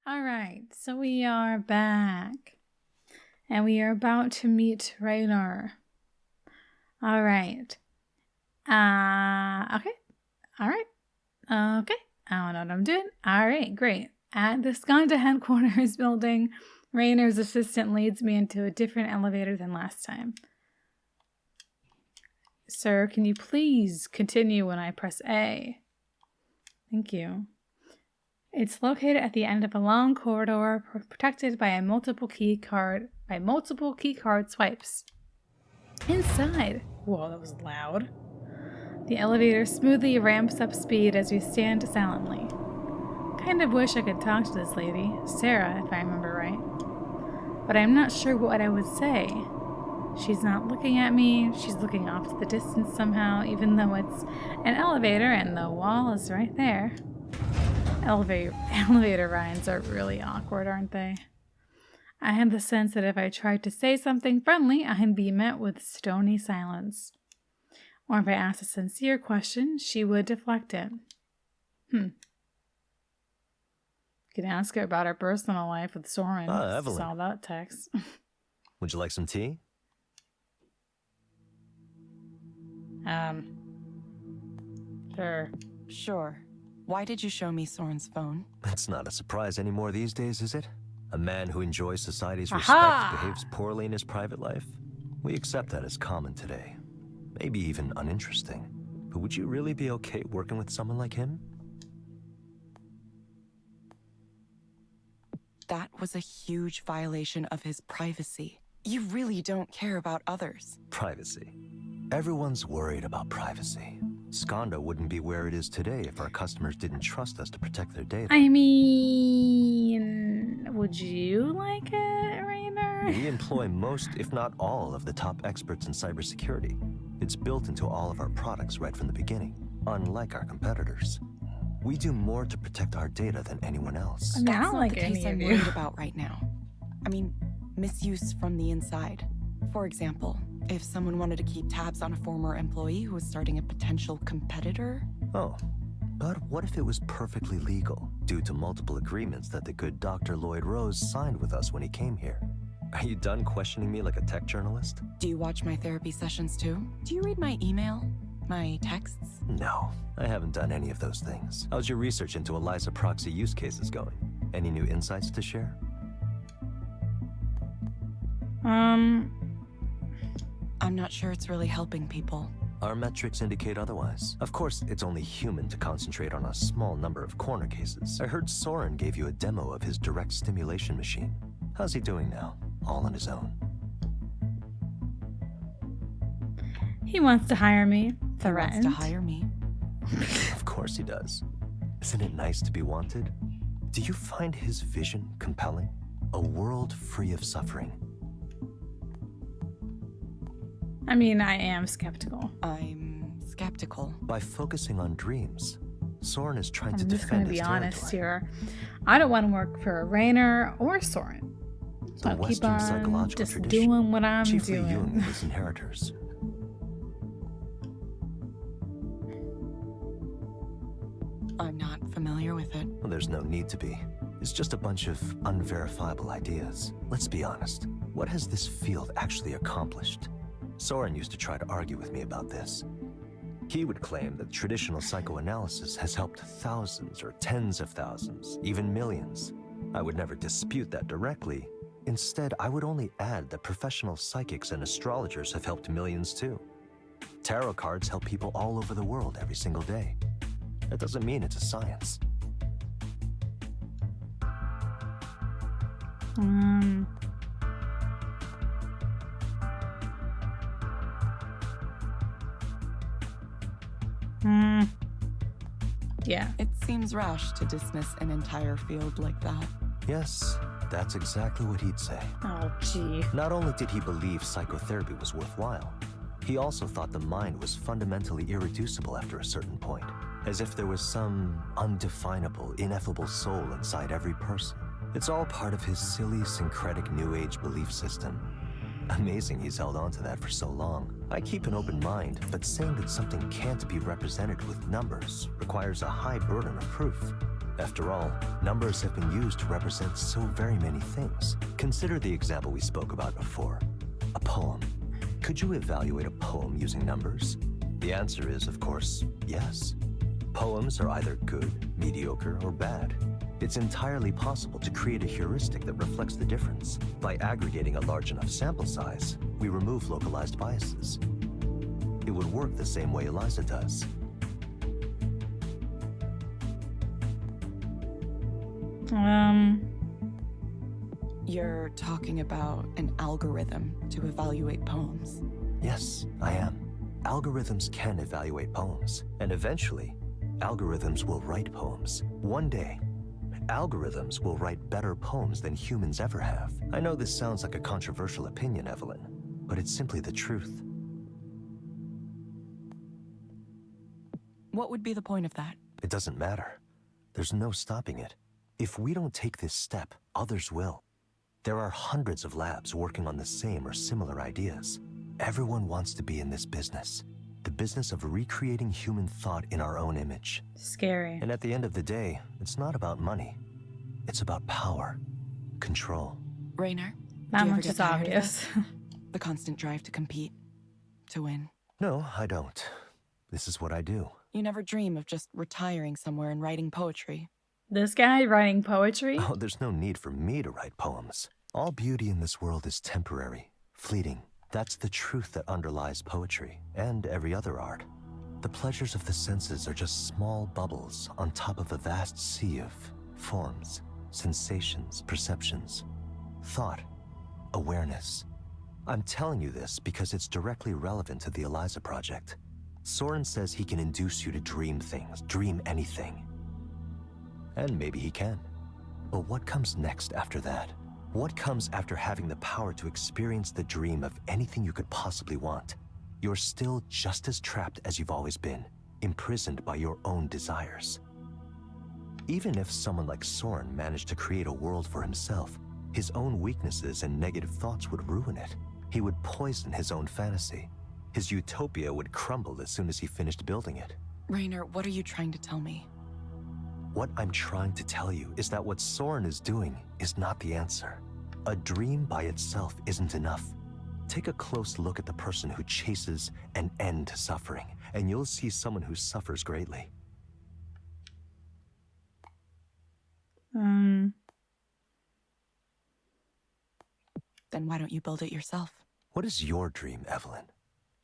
All right, so we are back. And we are about to meet Raynor. All right. Okay. All right. Okay. I don't know what I'm doing. All right, great. At the Skanda headquarters building, Raynor's assistant leads me into a different elevator than last time. Sir, can you please continue when I press A? Thank you. It's located at the end of a long corridor protected by multiple key card swipes. Inside. Whoa, that was loud. The elevator smoothly ramps up speed as we stand silently. Kind of wish I could talk to this lady, Sarah, if I remember right. But I'm not sure what I would say. She's not looking at me. She's looking off to the distance somehow, even though it's an elevator and the wall is right there. Elevator rides are really awkward, aren't they? I had the sense that if I tried to say something friendly, I'd be met with stony silence. Or if I asked a sincere question, she would deflect it. You could ask her about her personal life with Soren. Evelyn. Saw that text. Would you like some tea? Sure. Sure. Why did you show me Soren's phone? It's not a surprise anymore these days, is it? A man who enjoys society's Aha! respect behaves poorly in his private life? We accept that as common today. Maybe even uninteresting. But would you really be okay working with someone like him? That was a huge violation of his privacy. You really don't care about others. Privacy. Everyone's worried about privacy. Skanda wouldn't be where it is today if our customers didn't trust us to protect their data. I mean, would you like it, Raynor? We employ most, if not all, of the top experts in cybersecurity. It's built into all of our products right from the beginning, unlike our competitors. We do more to protect our data than anyone else. I mean, I That's don't not like the any case of I'm you. worried about right now. I mean, misuse from the inside. For example, if someone wanted to keep tabs on a former employee who was starting a potential competitor. Oh, but what if it was perfectly legal, due to multiple agreements that the good Dr. Lloyd Rose signed with us when he came here? Are you done questioning me like a tech journalist? Do you watch my therapy sessions too? Do you read my email? My texts? No, I haven't done any of those things. How's your research into Eliza Proxy use cases going? Any new insights to share? I'm not sure it's really helping people. Our metrics indicate otherwise. Of course, it's only human to concentrate on a small number of corner cases. I heard Soren gave you a demo of his direct stimulation machine. How's he doing now? All on his own? He wants to hire me. He wants Threatened. to hire me. Of course he does. Isn't it nice to be wanted? Do you find his vision compelling? A world free of suffering. I mean, I am skeptical. I'm skeptical. By focusing on dreams, Soren is trying to I'm just going defend to his be honest territory. here. I don't want to work for Raynor or Soren. So The I'll keep Western on psychological just tradition, doing what I'm chiefly doing. Jung and his inheritors. I'm not familiar with it. Well, there's no need to be. It's just a bunch of unverifiable ideas. Let's be honest. What has this field actually accomplished? Soren used to try to argue with me about this. He would claim that traditional psychoanalysis has helped thousands or tens of thousands, even millions. I would never dispute that directly. Instead, I would only add that professional psychics and astrologers have helped millions too. Tarot cards help people all over the world every single day. That doesn't mean it's a science. Yeah. It seems rash to dismiss an entire field like that. Yes, that's exactly what he'd say. Oh, gee. Not only did he believe psychotherapy was worthwhile, he also thought the mind was fundamentally irreducible after a certain point, as if there was some undefinable, ineffable soul inside every person. It's all part of his silly, syncretic New Age belief system. Amazing he's held on to that for so long. I keep an open mind, but saying that something can't be represented with numbers requires a high burden of proof. After all, numbers have been used to represent so very many things. Consider the example we spoke about before, a poem. Could you evaluate a poem using numbers? The answer is, of course, yes. Poems are either good, mediocre, or bad. It's entirely possible to create a heuristic that reflects the difference. By aggregating a large enough sample size, we remove localized biases. It would work the same way Eliza does. You're talking about an algorithm to evaluate poems. Yes, I am. Algorithms can evaluate poems, and eventually, algorithms will write poems. One day, algorithms will write better poems than humans ever have. I know this sounds like a controversial opinion, Evelyn, but it's simply the truth. What would be the point of that? It doesn't matter. There's no stopping it. If we don't take this step, others will. There are hundreds of labs working on the same or similar ideas. Everyone wants to be in this business. The business of recreating human thought in our own image. Scary. And at the end of the day, it's not about money. It's about power, control. Raynor, That do you ever much get is tired of obvious. that? The constant drive to compete, to win. No, I don't. This is what I do. You never dream of just retiring somewhere and writing poetry. This guy writing poetry? Oh, there's no need for me to write poems. All beauty in this world is temporary, fleeting. That's the truth that underlies poetry and every other art. The pleasures of the senses are just small bubbles on top of a vast sea of forms, sensations, perceptions, thought, awareness. I'm telling you this because it's directly relevant to the Eliza project. Soren says he can induce you to dream things, dream anything. And maybe he can. But what comes next after that? What comes after having the power to experience the dream of anything you could possibly want? You're still just as trapped as you've always been, imprisoned by your own desires. Even if someone like Soren managed to create a world for himself, his own weaknesses and negative thoughts would ruin it. He would poison his own fantasy. His utopia would crumble as soon as he finished building it. Raynor, what are you trying to tell me? What I'm trying to tell you is that what Soren is doing is not the answer. A dream by itself isn't enough. Take a close look at the person who chases an end to suffering, and you'll see someone who suffers greatly. Then why don't you build it yourself? What is your dream, Evelyn?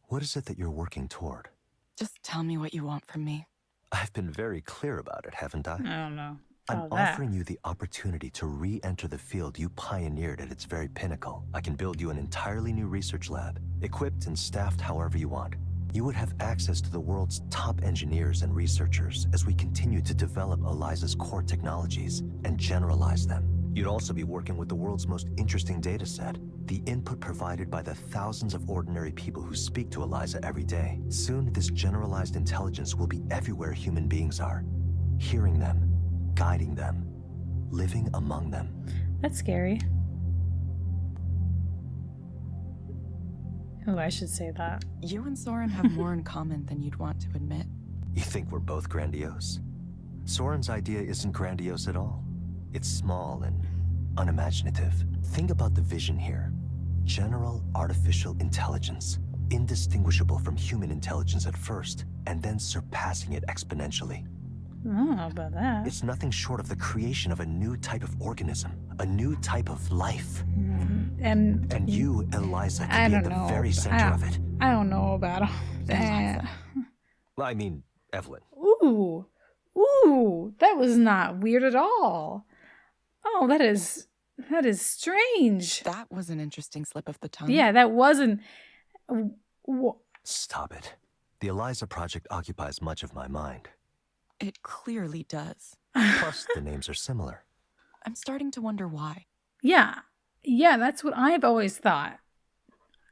What is it that you're working toward? Just tell me what you want from me. I've been very clear about it, haven't I? I don't know. I'm All that. offering you the opportunity to re-enter the field you pioneered at its very pinnacle. I can build you an entirely new research lab, equipped and staffed however you want. You would have access to the world's top engineers and researchers as we continue to develop Eliza's core technologies and generalize them. You'd also be working with the world's most interesting data set, the input provided by the thousands of ordinary people who speak to Eliza every day. Soon, this generalized intelligence will be everywhere human beings are, hearing them, guiding them, living among them. That's scary. Oh, I should say that. You and Soren have more in common than you'd want to admit. You think we're both grandiose? Soren's idea isn't grandiose at all. It's small and unimaginative. Think about the vision here. General artificial intelligence, indistinguishable from human intelligence at first, and then surpassing it exponentially. I don't know about that. It's nothing short of the creation of a new type of organism, a new type of life. And you, Eliza, I can be at don't the know. very center of it. I don't know about all that. Well, I mean, Evelyn. Ooh, that was not weird at all. Oh, that is strange. That was an interesting slip of the tongue. Yeah, that wasn't. Stop it. The Eliza project occupies much of my mind. It clearly does. Plus, the names are similar. I'm starting to wonder why. Yeah, that's what I've always thought.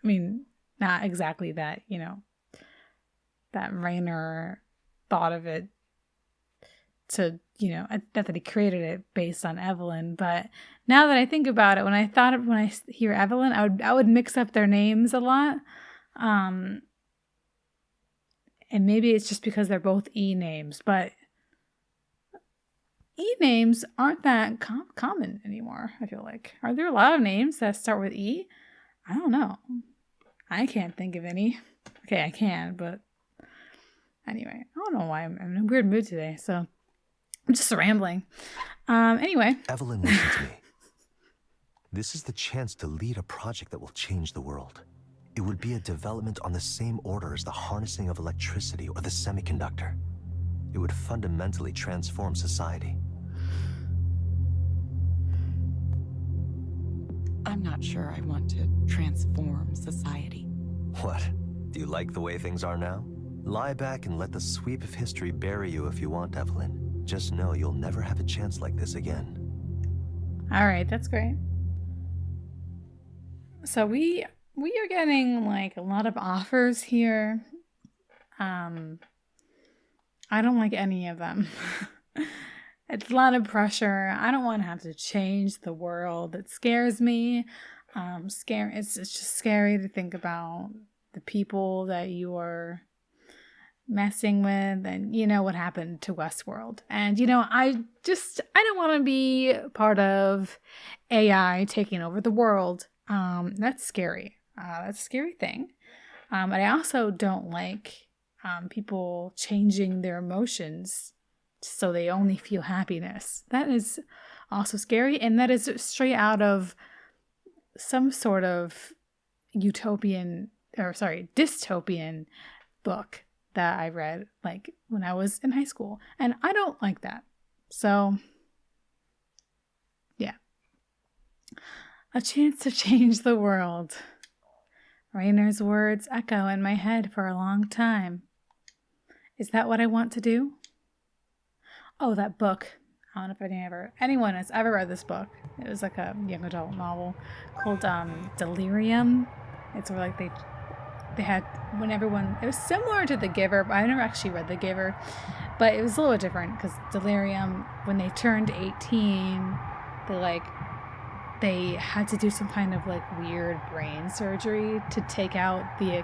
I mean, not exactly that, that Raynor thought of it to, not that he created it based on Evelyn, but now that I think about it, when I hear Evelyn, I would mix up their names a lot. And maybe it's just because they're both E names, but E-names aren't that common anymore, I feel like. Are there a lot of names that start with E? I don't know. I can't think of any. Okay, I can, but anyway, I don't know why I'm in a weird mood today, so I'm just rambling. Anyway. Evelyn, listen to me. This is the chance to lead a project that will change the world. It would be a development on the same order as the harnessing of electricity or the semiconductor. It would fundamentally transform society. I'm not sure I want to transform society. What? Do you like the way things are now? Lie back and let the sweep of history bury you if you want, Evelyn. Just know you'll never have a chance like this again. All right, that's great. So we are getting like a lot of offers here. I don't like any of them. It's a lot of pressure. I don't want to have to change the world. It scares me. It's just scary to think about the people that you are messing with, and you know what happened to Westworld. And you know, I don't want to be part of AI taking over the world. That's scary. That's a scary thing. But I also don't like people changing their emotions so they only feel happiness. That is also scary, and that is straight out of some sort of dystopian book that I read like when I was in high school, and I don't like that. So yeah, a chance to change the world. Rayner's words echo in my head for a long time. Is that what I want to do? Oh, that book. I don't know if anyone has ever read this book. It was like a young adult novel called Delirium. It's where like they had, when everyone, it was similar to The Giver, but I never actually read The Giver, but it was a little different because Delirium, when they turned 18, they had to do some kind of like weird brain surgery to take out the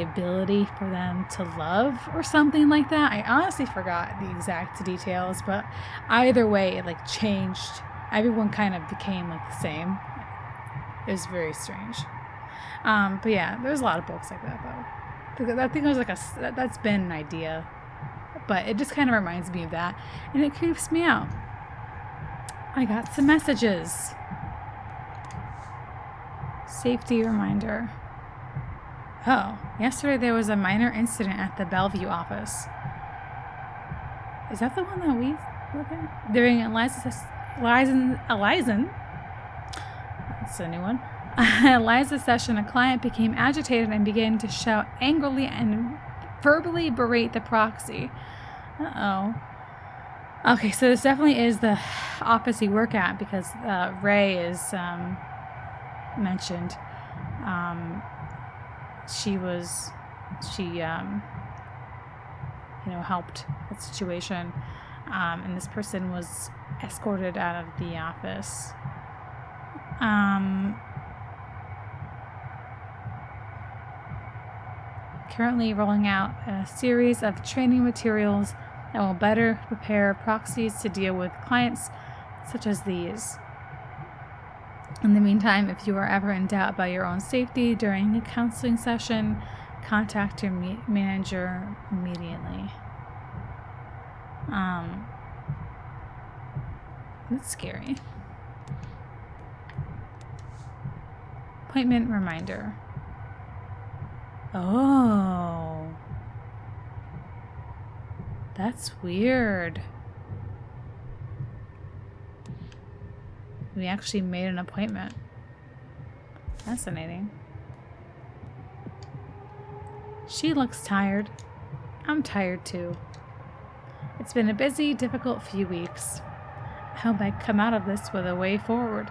ability for them to love or something like that. I honestly forgot the exact details, but either way, it like changed. Everyone kind of became like the same. It was very strange. But yeah, there's a lot of books like that though. I think there's like that's been an idea, but it just kind of reminds me of that, and it creeps me out. I got some messages. Safety reminder. Oh, yesterday there was a minor incident at the Bellevue office. Is that the one that we look at? During Eliza's, that's a new one. Eliza's session, a client became agitated and began to shout angrily and verbally berate the proxy. Uh-oh. Okay, so this definitely is the office you work at, because Ray is mentioned. She helped that situation, and this person was escorted out of the office. Currently rolling out a series of training materials that will better prepare proxies to deal with clients such as these. In the meantime, if you are ever in doubt about your own safety during a counseling session, contact your manager immediately. That's scary. Appointment reminder. Oh. That's weird. We actually made an appointment. Fascinating. She looks tired. I'm tired too. It's been a busy, difficult few weeks. I hope I come out of this with a way forward.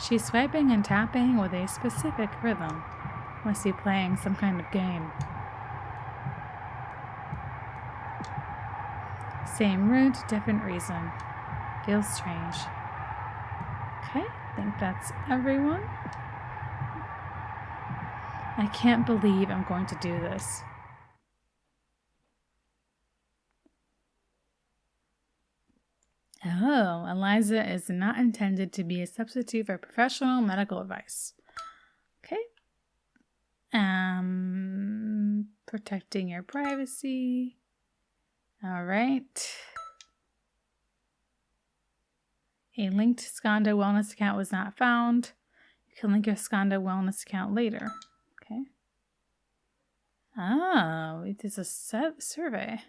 She's swiping and tapping with a specific rhythm. Must be playing some kind of game. Same route, different reason. Feels strange. Okay, I think that's everyone. I can't believe I'm going to do this. Oh, Eliza is not intended to be a substitute for professional medical advice. Okay. Protecting your privacy. All right. A linked Skanda wellness account was not found. You can link your Skanda wellness account later. Okay. Oh, it is a survey.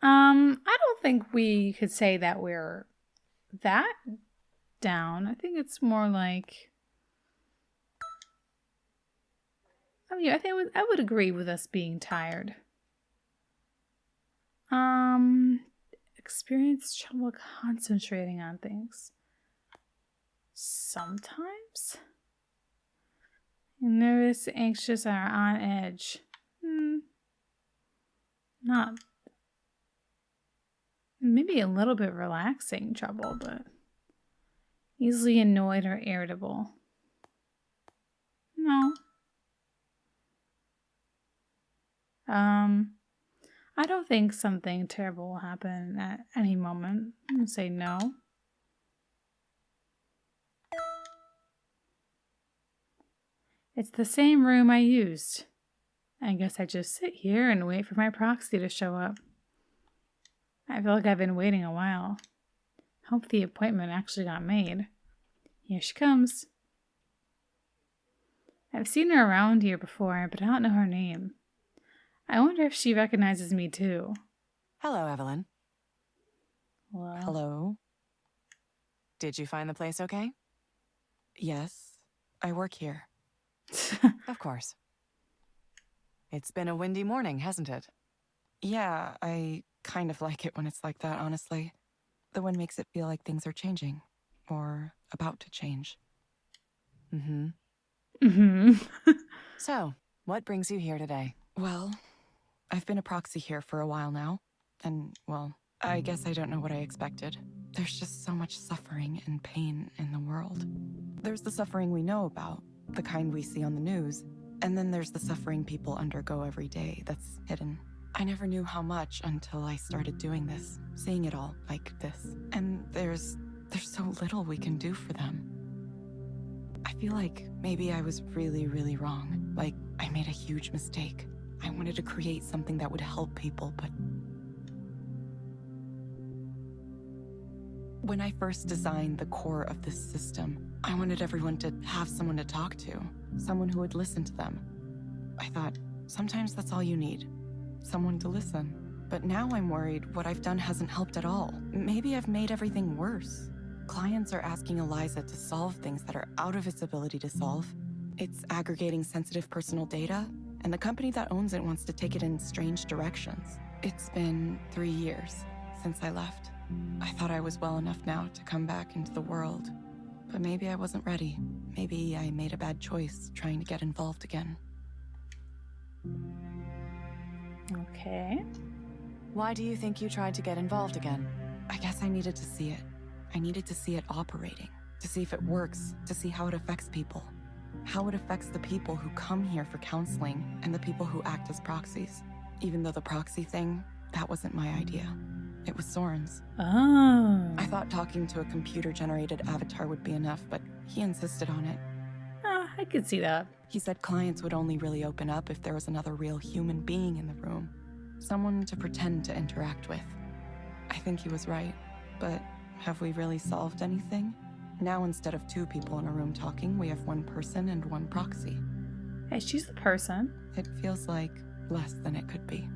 I don't think we could say that we're that down. I think it's more like, I would agree with us being tired. Experience trouble concentrating on things. Sometimes. Nervous, anxious, or on edge. Not. Maybe a little bit relaxing trouble, but easily annoyed or irritable. No. I don't think something terrible will happen at any moment. I'm gonna say no. It's the same room I used. I guess I just sit here and wait for my proxy to show up. I feel like I've been waiting a while. Hope the appointment actually got made. Here she comes. I've seen her around here before, but I don't know her name. I wonder if she recognizes me too. Hello, Evelyn. Hello. Hello? Did you find the place okay? Yes, I work here. Of course. It's been a windy morning, hasn't it? Yeah, I kind of like it when it's like that, honestly. The wind makes it feel like things are changing. Or about to change. So, what brings you here today? Well, I've been a proxy here for a while now. And, well, I guess I don't know what I expected. There's just so much suffering and pain in the world. There's the suffering we know about, the kind we see on the news. And then there's the suffering people undergo every day that's hidden. I never knew how much until I started doing this, seeing it all like this. And there's so little we can do for them. I feel like maybe I was really, really wrong. Like, I made a huge mistake. I wanted to create something that would help people, but... When I first designed the core of this system, I wanted everyone to have someone to talk to, someone who would listen to them. I thought, sometimes that's all you need, someone to listen. But now I'm worried what I've done hasn't helped at all. Maybe I've made everything worse. Clients are asking Eliza to solve things that are out of its ability to solve. It's aggregating sensitive personal data, and the company that owns it wants to take it in strange directions. It's been 3 years since I left. I thought I was well enough now to come back into the world, but maybe I wasn't ready. Maybe I made a bad choice trying to get involved again. Okay. Why do you think you tried to get involved again? I guess I needed to see it. I needed to see it operating, to see if it works, to see how it affects people. How it affects the people who come here for counseling and the people who act as proxies. Even though the proxy thing, that wasn't my idea. It was Soren's. Oh. I thought talking to a computer-generated avatar would be enough, but he insisted on it. I could see that. He said clients would only really open up if there was another real human being in the room. Someone to pretend to interact with. I think he was right, but have we really solved anything? Now instead of 2 people in a room talking, we have 1 person and 1 proxy. Hey, she's the person. It feels like less than it could be.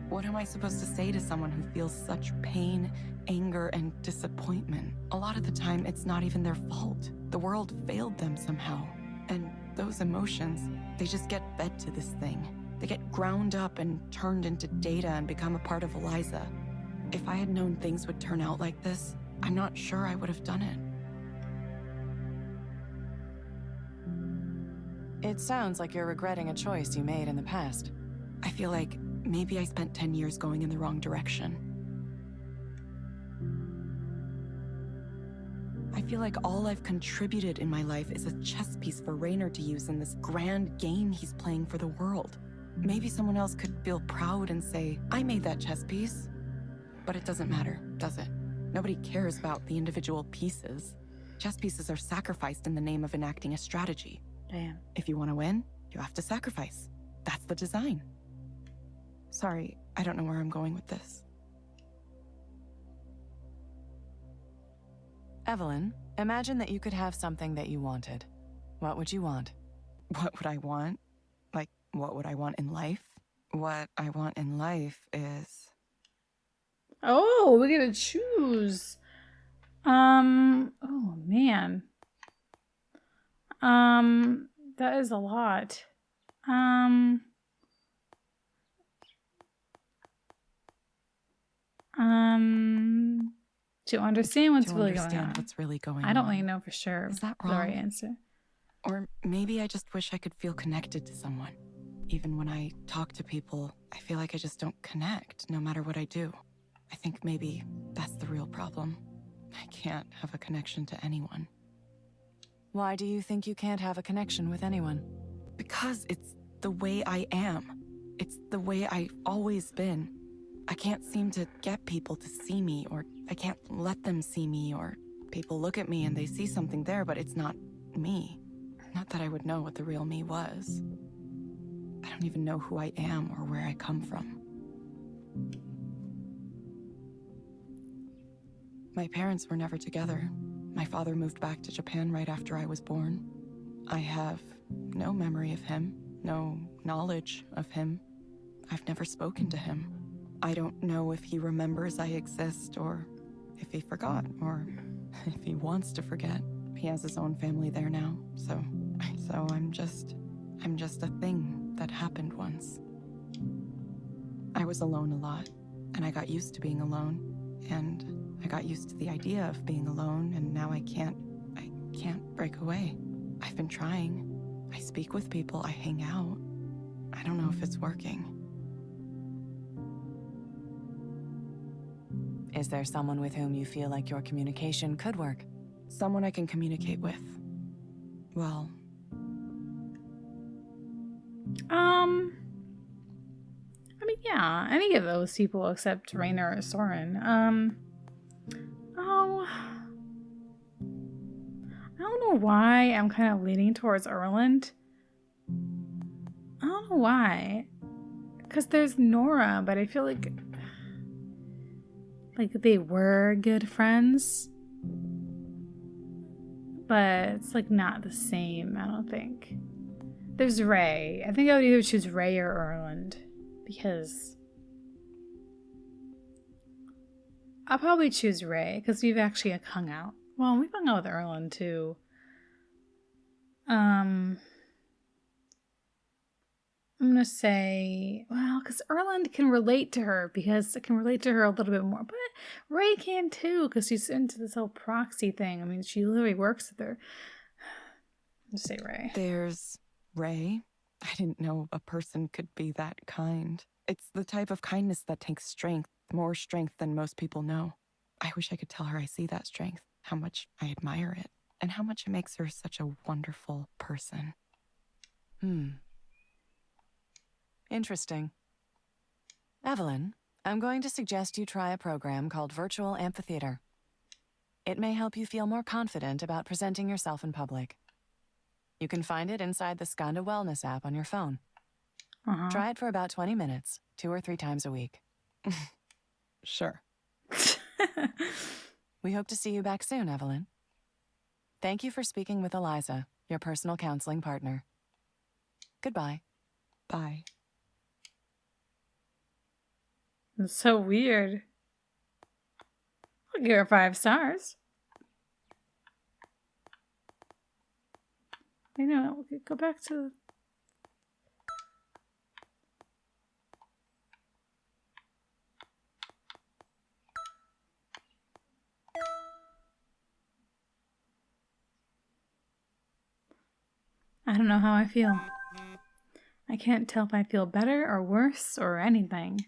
What am I supposed to say to someone who feels such pain, anger, and disappointment? A lot of the time, it's not even their fault. The world failed them somehow. And those emotions, they just get fed to this thing. They get ground up and turned into data and become a part of Eliza. If I had known things would turn out like this, I'm not sure I would have done it. It sounds like you're regretting a choice you made in the past. I feel like maybe I spent 10 years going in the wrong direction. I feel like all I've contributed in my life is a chess piece for Raynor to use in this grand game he's playing for the world. maybe someone else could feel proud and say, I made that chess piece. But it doesn't matter, does it? Nobody cares about the individual pieces. Chess pieces are sacrificed in the name of enacting a strategy. Damn. If you want to win, you have to sacrifice. That's the design. Sorry, I don't know where I'm going with this. Evelyn, imagine that you could have something that you wanted. What would you want? What would I want? Like, what would I want in life? What I want in life is... Oh, we get to choose. Oh man. That is a lot. To understand what's really going on. What's really going I don't on. really know for sure. Is that the right wrong? answer. Or maybe I just wish I could feel connected to someone. Even when I talk to people, I feel like I just don't connect, no matter what I do. I think maybe that's the real problem. I can't have a connection to anyone. Why do you think you can't have a connection with anyone? Because it's the way I am. It's the way I've always been. I can't seem to get people to see me, or I can't let them see me, or people look at me and they see something there, but it's not me. Not that I would know what the real me was. I don't even know who I am or where I come from. My parents were never together. My father moved back to Japan right after I was born. I have no memory of him, no knowledge of him. I've never spoken to him. I don't know if he remembers I exist, or if he forgot, or if he wants to forget. He has his own family there now, so I'm just a thing that happened once. I was alone a lot, and I got used to being alone, and I got used to the idea of being alone, and now I can't break away. I've been trying. I speak with people, I hang out. I don't know if it's working. Is there someone with whom you feel like your communication could work? Someone I can communicate with. Well... I mean, yeah, any of those people except Rainer or Soren. Oh, I don't know why I'm kind of leaning towards Erland. I don't know why. Because there's Nora, but I feel like they were good friends. But it's like not the same, I don't think. There's Ray. I think I would either choose Ray or Erland. Because I'll probably choose Ray because we've actually hung out. Well, we've hung out with Erland too. I'm gonna say, well, because Erland can relate to her because it can relate to her a little bit more, but Ray can too because she's into this whole Proxy thing. I mean, she literally works with her. I'm gonna say Ray. There's Ray. I didn't know a person could be that kind. It's the type of kindness that takes strength, more strength than most people know. I wish I could tell her I see that strength, how much I admire it, and how much it makes her such a wonderful person. Interesting. Evelyn, I'm going to suggest you try a program called Virtual Amphitheater. It may help you feel more confident about presenting yourself in public. You can find it inside the Skanda Wellness app on your phone. Try it for about 20 minutes, 2 or 3 times a week. Sure. We hope to see you back soon, Evelyn. Thank you for speaking with Eliza, your personal counseling partner. Goodbye. Bye. It's so weird. I'll give her 5 stars. You know, we could go back to... I don't know how I feel. I can't tell if I feel better or worse or anything.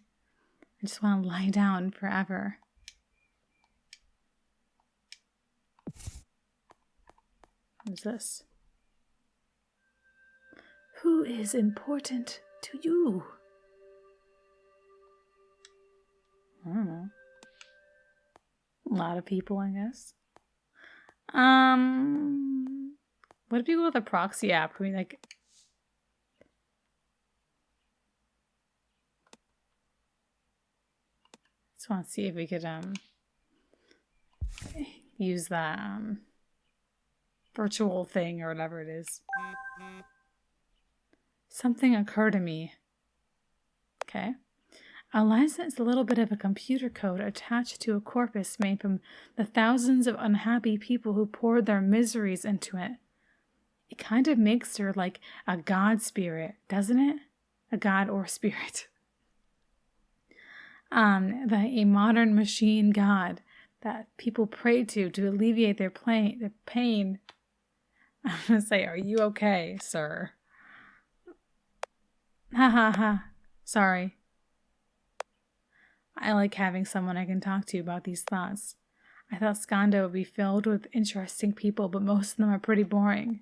I just want to lie down forever. Who's this? Who is important? to you? I don't know. A lot of people, I guess. What if you go with a proxy app? I mean, like, just want to see if we could use that virtual thing or whatever it is. Something occurred to me. Okay. Eliza is a little bit of a computer code attached to a corpus made from the thousands of unhappy people who poured their miseries into it. It kind of makes her like a god spirit, doesn't it? A god or spirit. A modern machine god that people pray to alleviate their pain. I'm gonna say, are you okay, sir? Ha ha ha. Sorry. I like having someone I can talk to about these thoughts. I thought Skanda would be filled with interesting people, but most of them are pretty boring.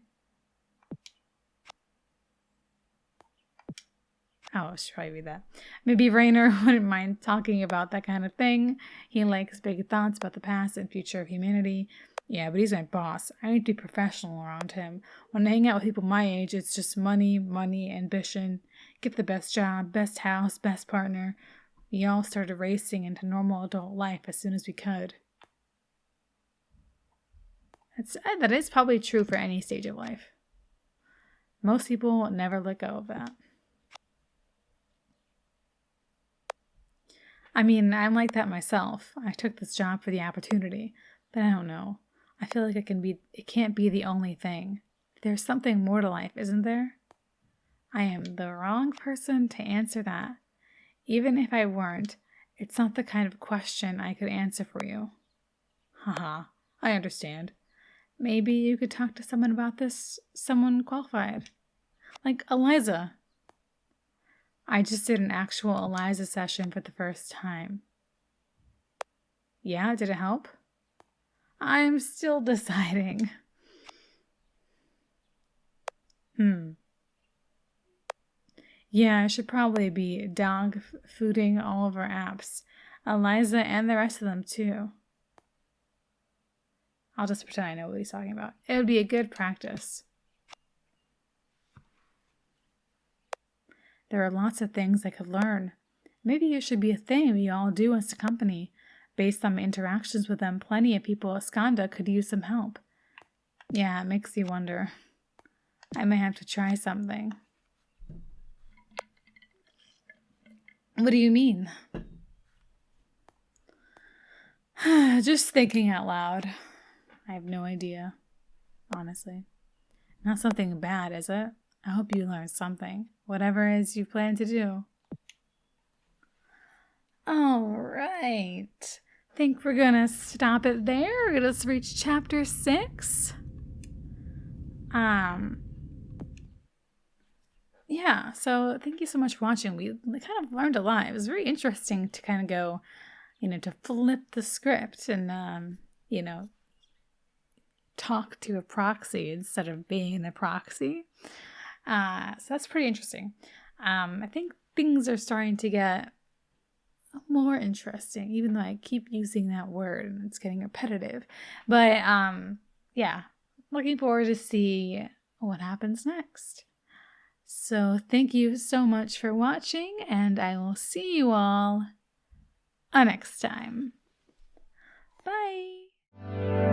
Oh, I should probably read that. Maybe Rainer wouldn't mind talking about that kind of thing. He likes big thoughts about the past and future of humanity. Yeah, but he's my boss. I need to be professional around him. When I hang out with people my age, it's just money, ambition, get the best job, best house, best partner. We all started racing into normal adult life as soon as we could. That is probably true for any stage of life. Most people never let go of that. I mean, I'm like that myself. I took this job for the opportunity, but I don't know. I feel like it can't be the only thing. There's something more to life, isn't there? I am the wrong person to answer that. Even if I weren't, it's not the kind of question I could answer for you. Haha, I understand. Maybe you could talk to someone about this, someone qualified. Like Eliza. I just did an actual Eliza session for the first time. Yeah, did it help? I'm still deciding. Yeah, I should probably be dog fooding all of our apps. Eliza and the rest of them too. I'll just pretend I know what he's talking about. It would be a good practice. There are lots of things I could learn. Maybe it should be a thing we all do as a company. Based on my interactions with them, plenty of people at Skanda could use some help. Yeah, it makes you wonder. I may have to try something. What do you mean? Just thinking out loud. I have no idea, honestly. Not something bad, is it? I hope you learned something. Whatever it is you plan to do. All right. Think we're gonna stop it there. We're gonna reach chapter 6. Yeah, so thank you so much for watching. We kind of learned a lot. It was very interesting to kind of go, to flip the script and, talk to a proxy instead of being the proxy. So that's pretty interesting. I think things are starting to get more interesting, even though I keep using that word and it's getting repetitive. But yeah, looking forward to see what happens next. So thank you so much for watching, and I will see you all next time. Bye!